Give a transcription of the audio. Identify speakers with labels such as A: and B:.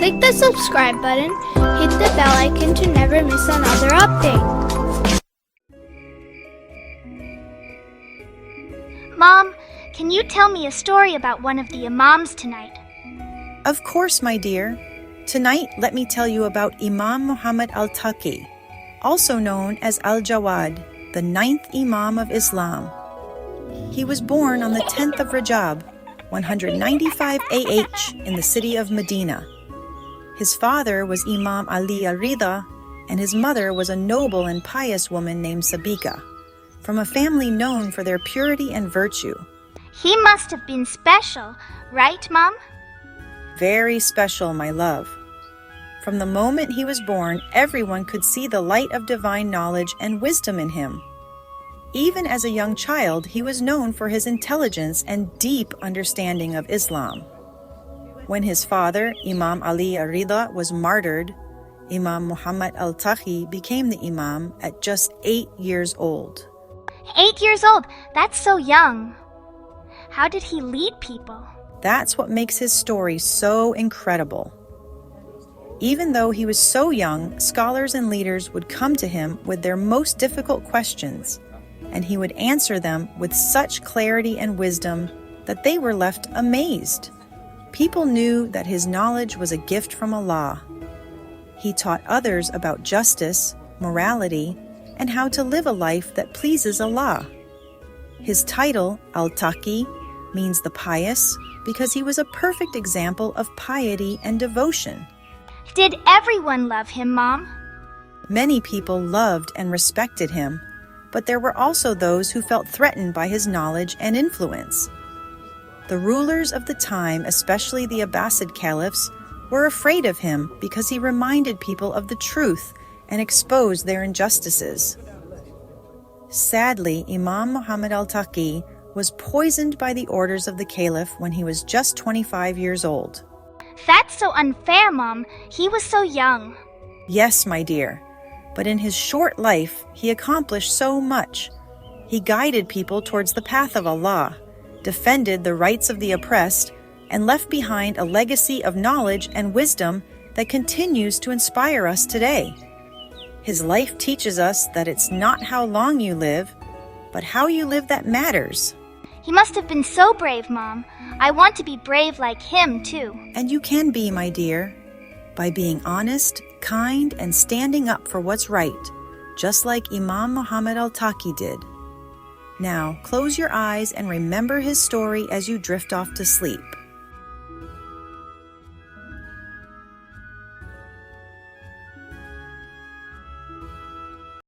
A: Click the subscribe button, hit the bell icon to never miss another update.
B: Mom, can you tell me a story about one of the Imams tonight?
C: Of course, my dear. Tonight, let me tell you about Imam Muhammad Al-Taqi, also known as Al-Jawad, the 9th Imam of Islam. He was born on the 10th of Rajab, 195 AH in the city of Medina. His father was Imam Ali al-Rida, and his mother was a noble and pious woman named Sabika, from a family known for their purity and virtue.
B: He must have been special, right, Mom?
C: Very special, my love. From the moment he was born, everyone could see the light of divine knowledge and wisdom in him. Even as a young child, he was known for his intelligence and deep understanding of Islam. When his father, Imam Ali al-Rida, was martyred, Imam Muhammad Al-Taqi became the Imam at just 8 years old.
B: 8 years old? That's so young. How did he lead people?
C: That's what makes his story so incredible. Even though he was so young, scholars and leaders would come to him with their most difficult questions, and he would answer them with such clarity and wisdom that they were left amazed. People knew that his knowledge was a gift from Allah. He taught others about justice, morality, and how to live a life that pleases Allah. His title, Al-Taqi, means the pious because he was a perfect example of piety and devotion.
B: Did everyone love him, Mom?
C: Many people loved and respected him, but there were also those who felt threatened by his knowledge and influence. The rulers of the time, especially the Abbasid caliphs, were afraid of him because he reminded people of the truth and exposed their injustices. Sadly, Imam Muhammad Al-Taqi was poisoned by the orders of the caliph when he was just 25 years old.
B: That's so unfair, Mom. He was so young.
C: Yes, my dear, but in his short life, he accomplished so much. He guided people towards the path of Allah, defended the rights of the oppressed, and left behind a legacy of knowledge and wisdom that continues to inspire us today. His life teaches us that it's not how long you live, but how you live that matters.
B: He must have been so brave, Mom. I want to be brave like him, too.
C: And you can be, my dear, by being honest, kind, and standing up for what's right, just like Imam Muhammad Al-Taqi did. Now, close your eyes and remember his story as you drift off to sleep.